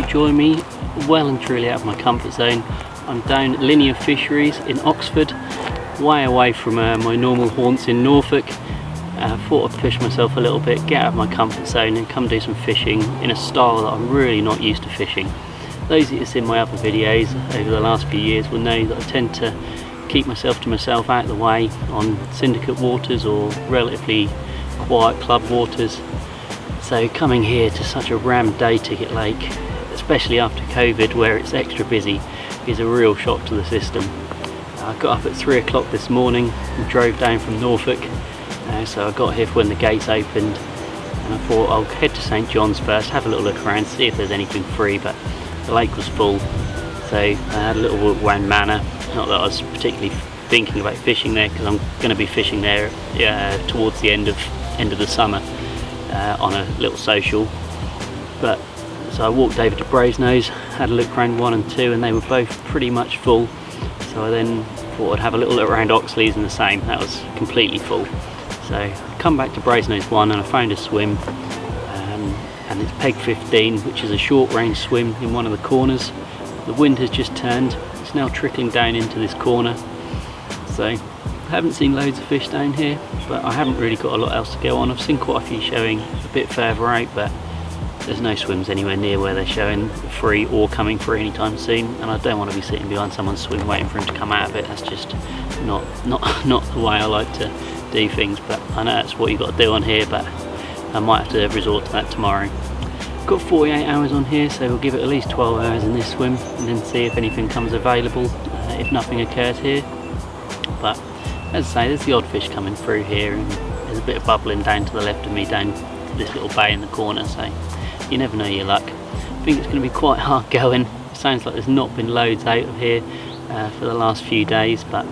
join me well and truly out of my comfort zone. I'm down at Linear Fisheries in Oxford, way away from my normal haunts in Norfolk. Thought I'd push myself a little bit, get out of my comfort zone and come do some fishing in a style that I'm really not used to fishing. Those that have seen my other videos over the last few years will know that I tend to keep myself to myself out of the way on syndicate waters or relatively quiet club waters. So coming here to such a rammed day ticket lake, especially after COVID where it's extra busy, is a real shock to the system. I got up at 3 o'clock this morning and drove down from Norfolk, so I got here for when the gates opened, and I thought I'll head to St John's first, have a little look around, see if there's anything free, but the lake was full, so I had a little walk around Manor. Not that I was particularly thinking about fishing there, because I'm going to be fishing there towards the end of the summer on a little social. But so I walked over to Brasenose, had a look around 1 and 2, and they were both pretty much full. So I then thought I'd have a little look around Oxley's and the same. That was completely full. So I come back to Brasenose 1 and I found a swim, and it's peg 15, which is a short range swim in one of the corners. The wind has just turned. It's now trickling down into this corner. So I haven't seen loads of fish down here, but I haven't really got a lot else to go on. I've seen quite a few showing a bit further out, but there's no swims anywhere near where they're showing free or coming free anytime soon, and I don't want to be sitting behind someone's swim waiting for him to come out of it. That's just not the way I like to do things, but I know that's what you've got to do on here, but I might have to resort to that tomorrow. Got 48 hours on here, so we'll give it at least 12 hours in this swim and then see if anything comes available, if nothing occurs here. But as I say, there's the odd fish coming through here, and there's a bit of bubbling down to the left of me down this little bay in the corner, so you never know your luck. I think it's going to be quite hard going. It sounds like there's not been loads out of here for the last few days, but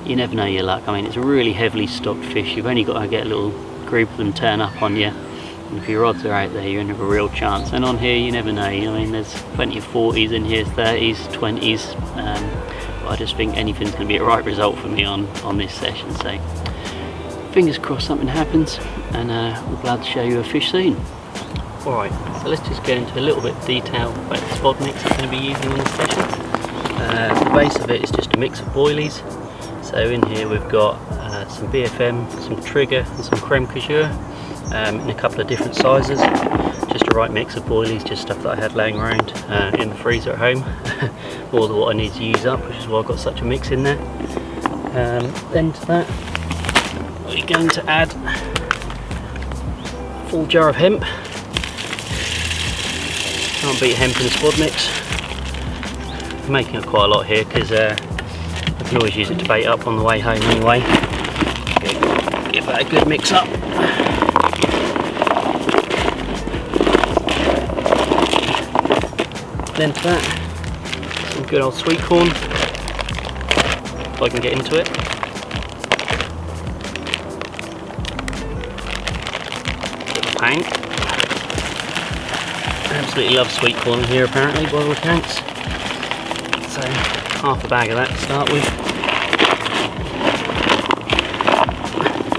you never know your luck. I mean, it's a really heavily stocked fish. You've only got to get a little group of them turn up on you, and if your odds are out there, you're going to have a real chance. And on here, you never know. I mean, there's plenty of 40s in here, 30s, 20s. But I just think anything's going to be a right result for me on this session. So fingers crossed something happens, and we'll be glad to show you a fish soon. Alright, so let's just get into a little bit of detail about the spod mix I'm going to be using in this session. The base of it is just a mix of boilies. So in here we've got some BFM, some trigger and some creme couture in a couple of different sizes. Just a right mix of boilies, just stuff that I had laying around in the freezer at home. More than what I need to use up, which is why I've got such a mix in there. Then to that we're going to add a full jar of hemp. Can't beat hemp in a spod mix. I'm making it quite a lot here because I can always use it to bait up on the way home anyway. Give that a good mix up. Then to that, some good old sweet corn, if I can get into it. Bit of a pain. Absolutely love sweet corn in here apparently, by all accounts. So half a bag of that to start with.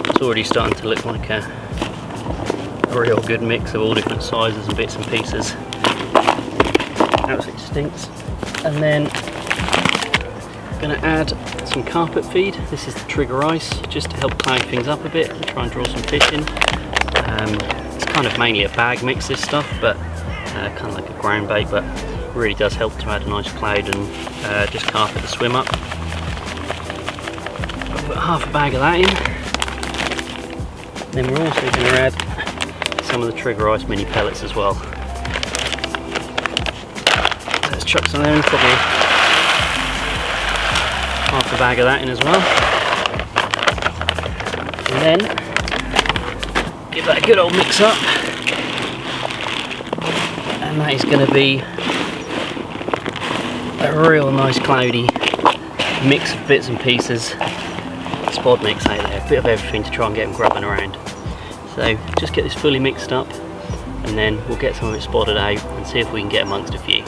It's already starting to look like a real good mix of all different sizes and bits and pieces. Absolutely stinks. And then I'm going to add some carpet feed. This is the trigger ice, just to help cloud things up a bit and try and draw some fish in. It's kind of mainly a bag mix, this stuff, but kind of like a ground bait, but really does help to add a nice cloud and just carpet the swim up. I'll put half a bag of that in. Then we're also going to add some of the trigger ice mini pellets as well. Let's chuck some of them in, probably half a bag of that in as well. And then give that a good old mix up. And that is going to be a real nice cloudy mix of bits and pieces. Spod mix out there, a bit of everything to try and get them grubbing around. So just get this fully mixed up, and then we'll get some of it spotted out and see if we can get amongst a few.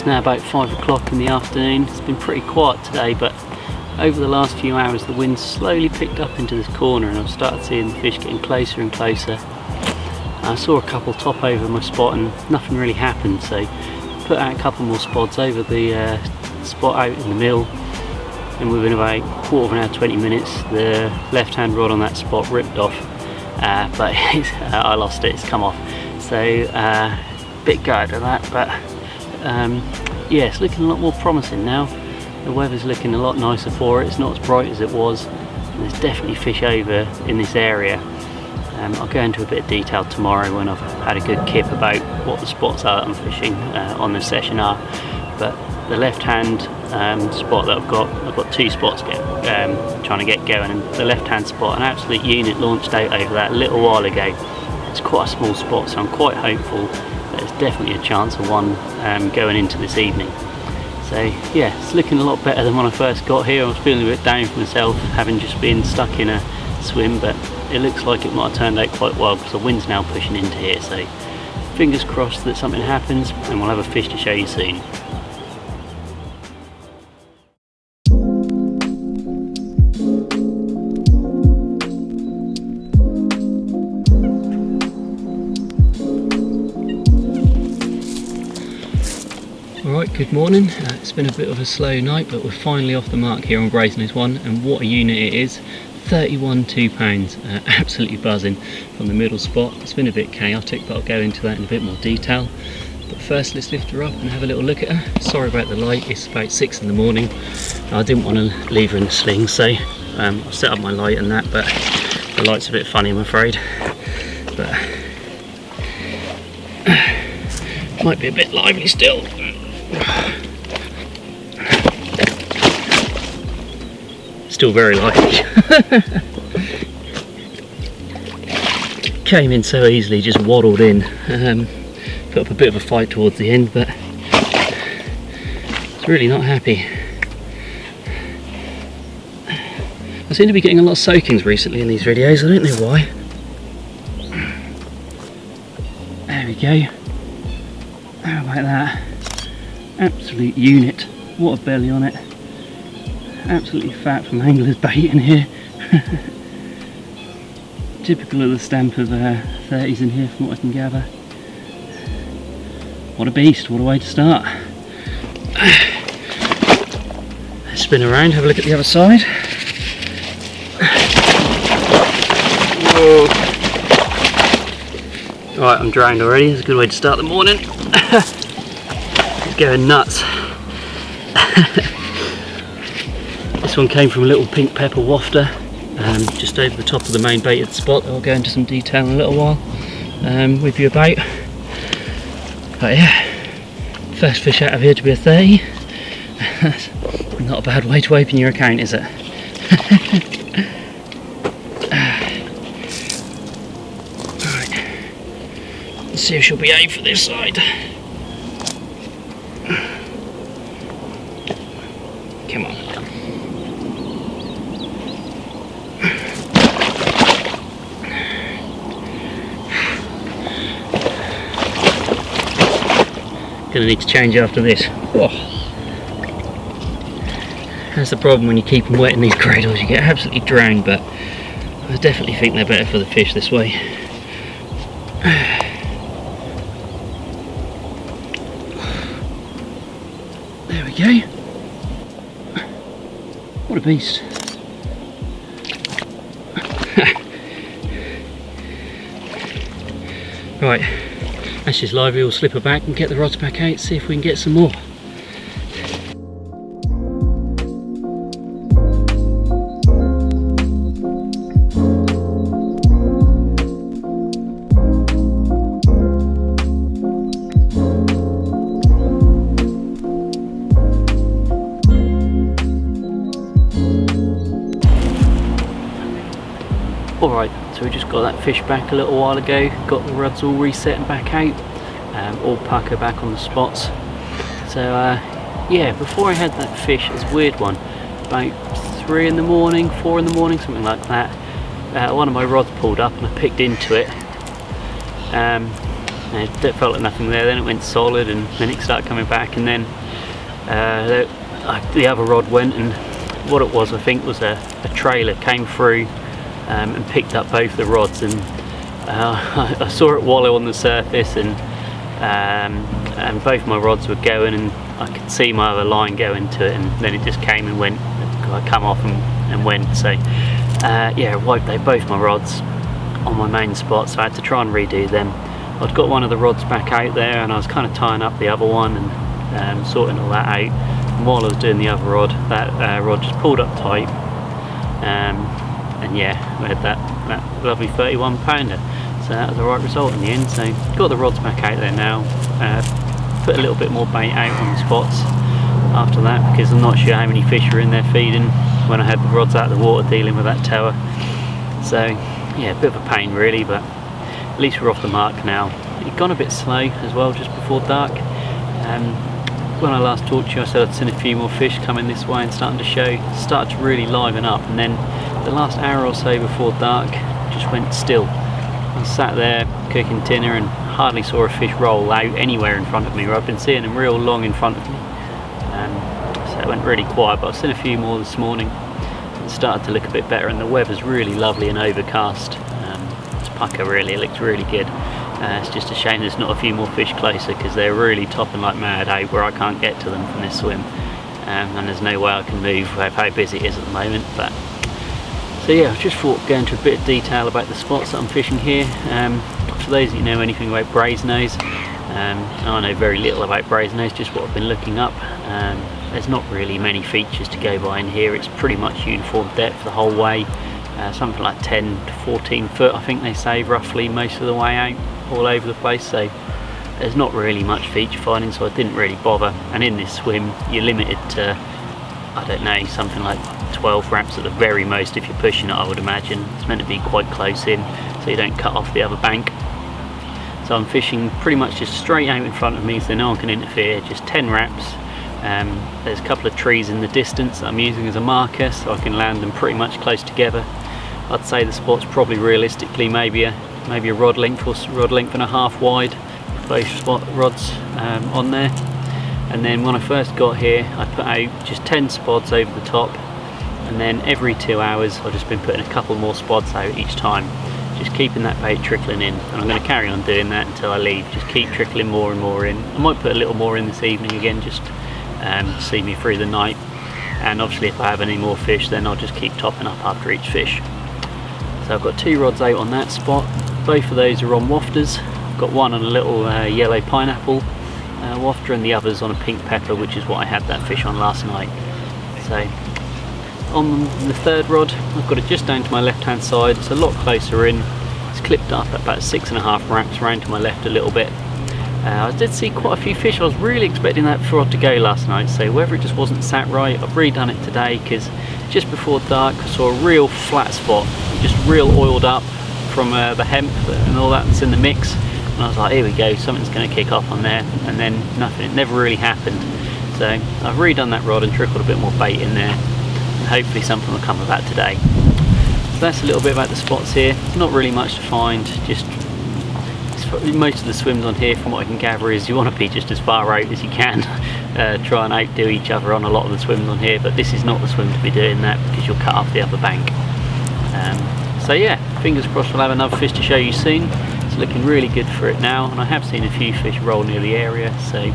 It's now about 5 o'clock in the afternoon. It's been pretty quiet today, but over the last few hours the wind slowly picked up into this corner and I've started seeing the fish getting closer and closer. I saw a couple top over my spot and nothing really happened, so put out a couple more spots over the spot out in the mill, and within about quarter of an hour, 20 minutes, the left hand rod on that spot ripped off, but I lost it, it's come off, so bit gutted at that, but yeah, it's looking a lot more promising now. The weather's looking a lot nicer for it, it's not as bright as it was, and there's definitely fish over in this area. I'll go into a bit of detail tomorrow when I've had a good kip about what the spots are that I'm fishing on the session are, but the left hand spot that I've got 2 spots trying to get going, and the left hand spot, an absolute unit launched out over that a little while ago. It's quite a small spot, so I'm quite hopeful that there's definitely a chance of one going into this evening. So yeah, it's looking a lot better than when I first got here. I was feeling a bit down for myself, having just been stuck in a swim, but it looks like it might have turned out quite well because the wind's now pushing into here, so fingers crossed that something happens and we'll have a fish to show you soon. Alright, good morning. It's been a bit of a slow night, but we're finally off the mark here on Brasenose 1, and what a unit it is. 31 £2, absolutely buzzing from the middle spot. It's been a bit chaotic, but I'll go into that in a bit more detail. But first, let's lift her up and have a little look at her. Sorry about the light, it's about 6 in the morning. I didn't want to leave her in the sling, so I'll set up my light and that, but the light's a bit funny, I'm afraid. But might be a bit lively still. Still very lively. Came in so easily, just waddled in. Put up a bit of a fight towards the end, but it's really not happy. I seem to be getting a lot of soakings recently in these videos, I don't know why. There we go. How about that? Absolute unit. What a belly on it. Absolutely fat from angler's bait in here. Typical of the stamp of 30s in here from what I can gather. What a beast, what a way to start. Let's spin around, have a look at the other side. Whoa. Right, I'm drowned already, it's a good way to start the morning. It's going nuts. This one came from a little pink pepper wafter, just over the top of the main baited spot. I'll go into some detail in a little while with you about. But yeah, first fish out of here to be a 30. That's not a bad way to open your account, is it? Alright, let's see if she'll behave for this side. Come on. Gonna need to change after this. Whoa. That's the problem when you keep them wet in these cradles, you get absolutely drowned, but I definitely think they're better for the fish this way. There we go. What a beast. Right, that's just lively. We'll slip her back and get the rods back out, see if we can get some more. Alright, so we just got that fish back a little while ago, got the rods all reset and back out, all pucker back on the spots. So yeah, before I had that fish, it's a weird one, about 3 in the morning, 4 in the morning, something like that, one of my rods pulled up and I picked into it. It felt like nothing there, then it went solid, and then it started coming back, and then the other rod went, and what it was, I think, was a trailer came through and picked up both the rods, and I saw it wallow on the surface, and both my rods were going, and I could see my other line go into it, and then it just came and went, come off and went. So yeah, I wiped out both my rods on my main spot, so I had to try and redo them. I'd got one of the rods back out there, and I was kind of tying up the other one and sorting all that out, and while I was doing the other rod, that rod just pulled up tight, and yeah, we had that lovely 31 pounder, so that was the right result in the end. So got the rods back out there now, put a little bit more bait out on the spots after that, because I'm not sure how many fish are in there feeding when I had the rods out of the water dealing with that tower. So yeah, a bit of a pain really, but at least we're off the mark now. It gone a bit slow as well just before dark. When I last talked to you, I said I'd seen a few more fish coming this way and starting to really liven up, and then the last hour or so before dark just went still. I sat there cooking dinner and hardly saw a fish roll out anywhere in front of me, where I've been seeing them real long in front of me. So it went really quiet, but I've seen a few more this morning. It started to look a bit better, and the weather's really lovely and overcast. It's pucker really, it looks really good. It's just a shame there's not a few more fish closer, because they're really topping like mad out where I can't get to them from this swim, and there's no way I can move with how busy it is at the moment. But so yeah, I just thought go into a bit of detail about the spots that I'm fishing here. For those of you know anything about Brasenose, I know very little about Brasenose, just what I've been looking up. There's not really many features to go by in here. It's pretty much uniform depth the whole way, something like 10 to 14 foot I think they say roughly most of the way out, all over the place. So there's not really much feature finding, so I didn't really bother. And in this swim you're limited to, I don't know, something like 12 wraps at the very most if you're pushing it, I would imagine. It's meant to be quite close in so you don't cut off the other bank. So I'm fishing pretty much just straight out in front of me, so no one can interfere, just 10 wraps. There's a couple of trees in the distance that I'm using as a marker, so I can land them pretty much close together. I'd say the spot's probably realistically maybe a rod length or rod length and a half wide, both spot rods on there. And then when I first got here, I put out just 10 spots over the top, and then every 2 hours I've just been putting a couple more spots out each time, just keeping that bait trickling in. And I'm going to carry on doing that until I leave, just keep trickling more and more in. I might put a little more in this evening again, just to see me through the night, and obviously if I have any more fish then I'll just keep topping up after each fish. So I've got 2 rods out on that spot, both of those are on wafters. I've got one on a little yellow pineapple wafter, and the other's on a pink pepper, which is what I had that fish on last night. So on the 3rd rod I've got it just down to my left hand side, it's a lot closer in, it's clipped up at about 6.5 wraps round to my left a little bit. I did see quite a few fish. I was really expecting that rod to go last night, so whether it just wasn't sat right, I've redone it today, because just before dark I saw a real flat spot, just real oiled up from the hemp and all that's in the mix, and I was like, here we go, something's going to kick off on there, and then nothing, it never really happened. So I've redone that rod and trickled a bit more bait in there, and hopefully something will come of that today. So that's a little bit about the spots here. It's not really much to find, just most of the swims on here, from what I can gather, is you want to be just as far out as you can, try and outdo each other on a lot of the swims on here, but this is not the swim to be doing that, because you'll cut off the other bank. So yeah, fingers crossed we'll have another fish to show you soon. It's looking really good for it now, and I have seen a few fish roll near the area, so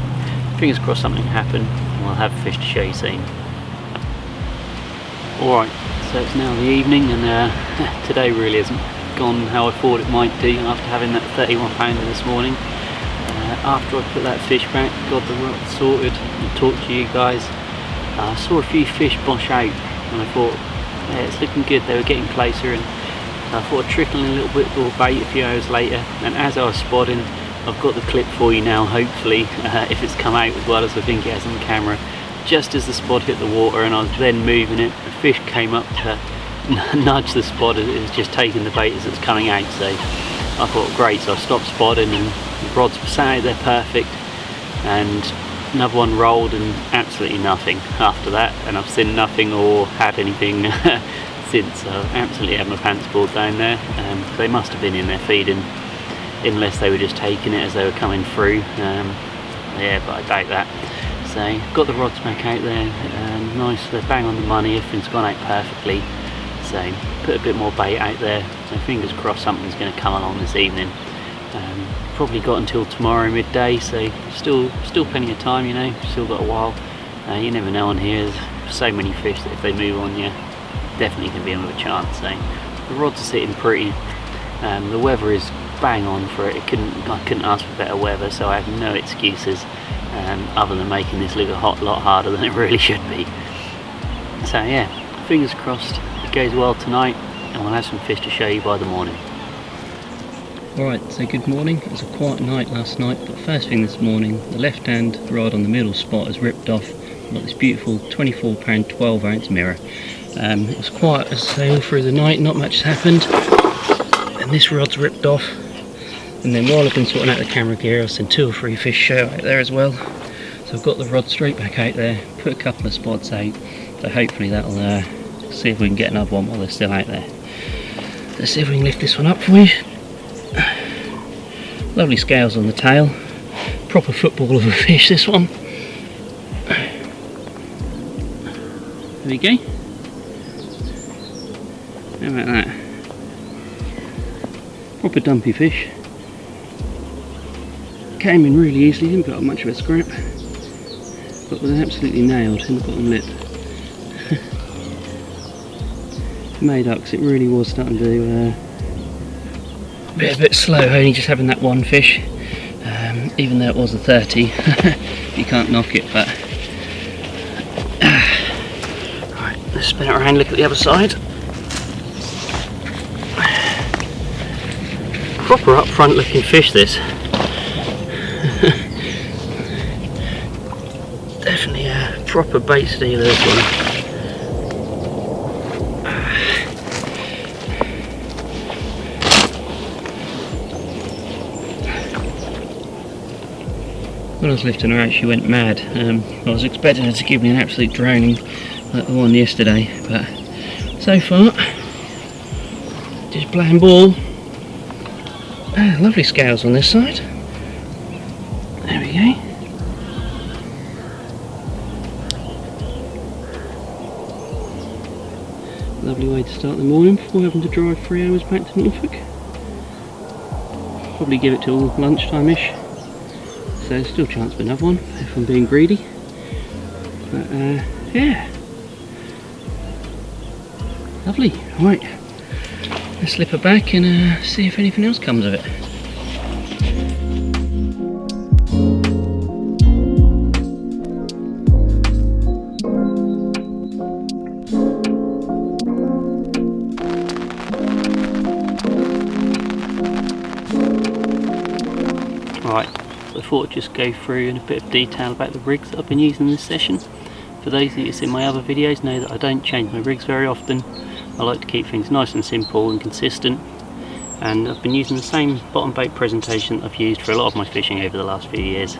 fingers crossed something will happen and we'll have fish to show you soon. Alright, so it's now the evening, and today really isn't gone how I thought it might do after having that 31 pounder this morning. After I put that fish back, got the rod sorted and talked to you guys, I saw a few fish bosh out, and I thought, yeah, it's looking good. They were getting closer, and I thought I'd trickle in a little bit more bait a few hours later. And as I was spotting, I've got the clip for you now, hopefully, if it's come out as well as I think it has on the camera. Just as the spot hit the water and I was then moving it, the fish came up to nudge the spot as it was just taking the bait as it's coming out. So I thought, great, so I stopped spotting, and the rods sat out there perfect, and another one rolled, and absolutely nothing after that, and I've seen nothing or had anything since. So I absolutely had my pants pulled down there. They must have been in there feeding. unless they were just taking it as they were coming through. Yeah, but I doubt that. So got the rods back out there, nice, they're bang on the money, everything's gone out perfectly. So put a bit more bait out there, so fingers crossed something's going to come along this evening. Probably got until tomorrow midday, so still plenty of time, you know, still got a while. You never know on here, there's so many fish that if they move on you, definitely can be in with a chance. So the rods are sitting pretty, the weather is bang on for it. I couldn't ask for better weather, so I have no excuses other than making this look a lot harder than it really should be. So yeah, fingers crossed it goes well tonight, and we'll have some fish to show you by the morning. Alright, so good morning. It was a quiet night last night, but first thing this morning, the left hand rod on the middle spot has ripped off. I've got this beautiful 24 pound 12-ounce mirror. It was quiet as I say all through the night, not much has happened, and this rod's ripped off. And then while I've been sorting out the camera gear, I've seen 2 or 3 fish show out there as well. So I've got the rod straight back out there, put a couple of spots out, so hopefully that'll see if we can get another one while they're still out there. Let's see if we can lift this one up for you. Lovely scales on the tail, proper football of a fish this one. There we go. How about that? Proper dumpy fish. Came in really easily, didn't put up much of a scrap, but was absolutely nailed in the bottom lip. Made up because it really was starting to be a bit slow, only just having that one fish, even though it was a 30. You can't knock it, but right, let's spin it around, look at the other side. Proper up front looking fish this. Definitely a proper bait stealer this one. When I was lifting her out, she went mad. I was expecting her to give me an absolute drowning like the one yesterday, but so far, just plain ball. Lovely scales on this side. There we go. Lovely way to start the morning before having to drive 3 hours back to Norfolk. Probably give it till lunchtime-ish. So there's still a chance for another one if I'm being greedy, but yeah, lovely. Right, let's slip her back and see if anything else comes of it. Right. I thought I'd just go through in a bit of detail about the rigs that I've been using in this session. For those of you who've seen my other videos know that I don't change my rigs very often. I like to keep things nice and simple and consistent, and I've been using the same bottom bait presentation I've used for a lot of my fishing over the last few years.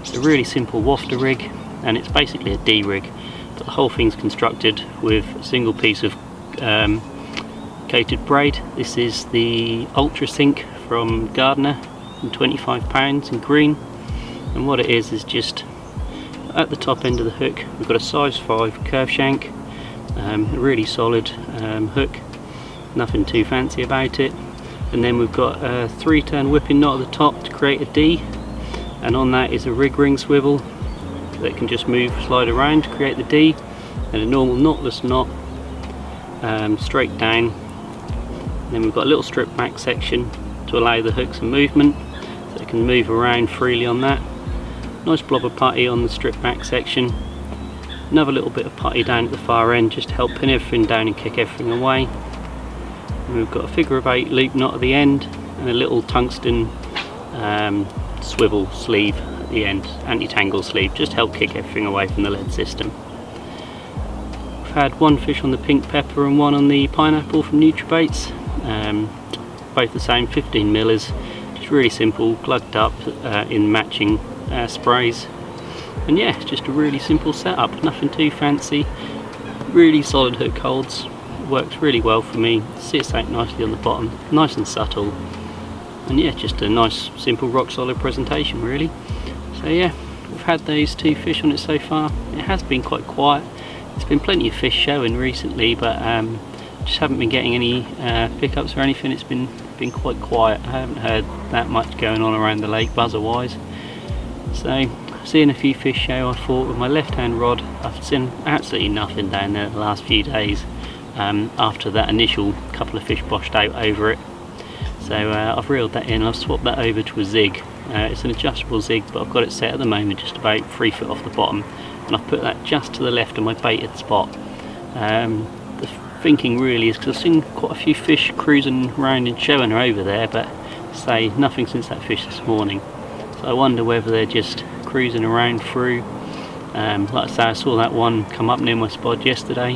It's a really simple wafter rig, and it's basically a D rig, but the whole thing's constructed with a single piece of coated braid. This is the Ultra Sync from Gardner, £25 in green, and what it is just at the top end of the hook we've got a size 5 curve shank, a really solid hook, nothing too fancy about it, and then we've got a 3-turn whipping knot at the top to create a D, and on that is a rig ring swivel that can just slide around to create the D, and a normal knotless knot straight down, and then we've got a little strip back section to allow the hook some movement, so it can move around freely on that. Nice blob of putty on the strip back section, another little bit of putty down at the far end just to help pin everything down and kick everything away. And we've got a figure of 8 loop knot at the end and a little tungsten swivel sleeve at the end, anti-tangle sleeve, just to help kick everything away from the lead system. We've had one fish on the pink pepper and one on the pineapple from Nutribaits. Both the same 15 millers, just really simple, plugged up in matching sprays, and yeah, it's just a really simple setup, nothing too fancy, really solid hook holds, works really well for me, sits out nicely on the bottom, nice and subtle, And yeah, just a nice simple rock solid presentation really. So yeah, we've had those 2 fish on it so far. It has been quite quiet. There's been plenty of fish showing recently, but just haven't been getting any pickups or anything. It's been quite quiet. I haven't heard that much going on around the lake buzzer wise. So seeing a few fish show, I thought with my left hand rod, I've seen absolutely nothing down there the last few days after that initial couple of fish boshed out over it. So I've reeled that in. I've swapped that over to a zig. It's an adjustable zig, but I've got it set at the moment just about 3 foot off the bottom, and I've put that just to the left of my baited spot. The thinking really is because I've seen quite a few fish cruising around and showing her over there, but say nothing since that fish this morning. So I wonder whether they're just cruising around through. Like I say, I saw that one come up near my spot yesterday,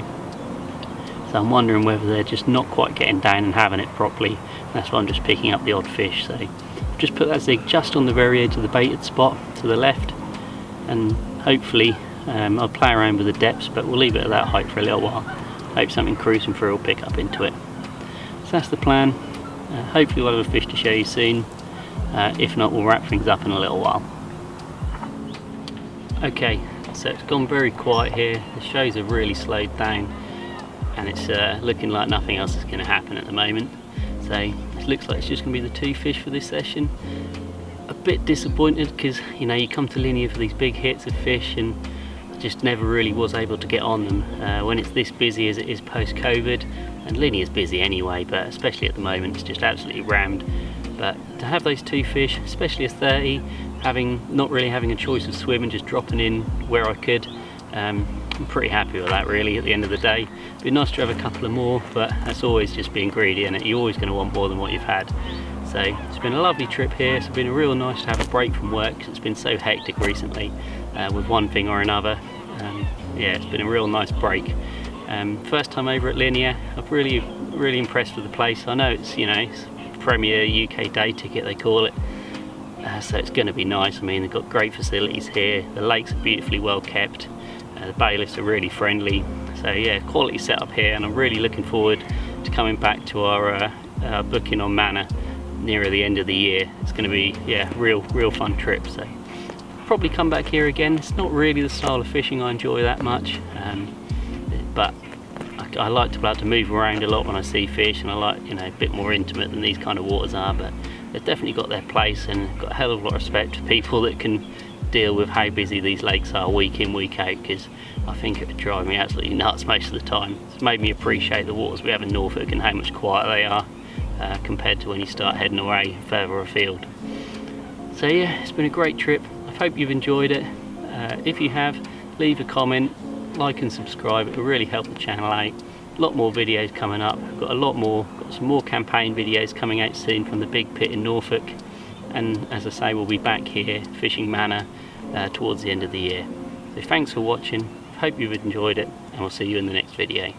so I'm wondering whether they're just not quite getting down and having it properly. That's why I'm just picking up the odd fish. So just put that zig just on the very edge of the baited spot to the left, and hopefully I'll play around with the depths, but we'll leave it at that height for a little while. Hope something cruising through will pick up into it. So that's the plan. Hopefully we'll have a fish to show you soon. If not, we'll wrap things up in a little while. Okay, so it's gone very quiet here. The shows have really slowed down, and it's looking like nothing else is going to happen at the moment. So it looks like it's just going to be the 2 fish for this session. A bit disappointed because, you know, you come to Linear for these big hits of fish and I just never really was able to get on them when it's this busy as it is post-COVID. And Linear's busy anyway, but especially at the moment it's just absolutely rammed. But to have those 2 fish, especially a 30, not really having a choice of swim and just dropping in where I could, I'm pretty happy with that really at the end of the day. It'd be nice to have a couple of more, but that's always just being greedy, and you're always going to want more than what you've had. So it's been a lovely trip here. It's been real nice to have a break from work because it's been so hectic recently with one thing or another. Yeah, it's been a real nice break. First time over at Linear. I'm really impressed with the place. I know it's, you know, it's Premier UK Day Ticket they call it, so it's going to be nice. I mean, they've got great facilities here. The lakes are beautifully well kept. The bailiffs are really friendly. So yeah, quality setup here, and I'm really looking forward to coming back to our booking on Manor nearer the end of the year. It's going to be, yeah, real fun trip. So probably come back here again. It's not really the style of fishing I enjoy that much, but I like to be able to move around a lot when I see fish, and I like, you know, a bit more intimate than these kind of waters are. But they've definitely got their place, and got a hell of a lot of respect for people that can deal with how busy these lakes are week in, week out, because I think it would drive me absolutely nuts most of the time. It's made me appreciate the waters we have in Norfolk and how much quieter they are compared to when you start heading away further afield. So yeah, it's been a great trip. I hope you've enjoyed it. If you have, leave a comment, like and subscribe. It will really help the channel out. A lot more videos coming up. We've got some more campaign videos coming out soon from the big pit in Norfolk. And as I say, we'll be back here fishing Manor towards the end of the year. So thanks for watching. Hope you've enjoyed it, and we'll see you in the next video.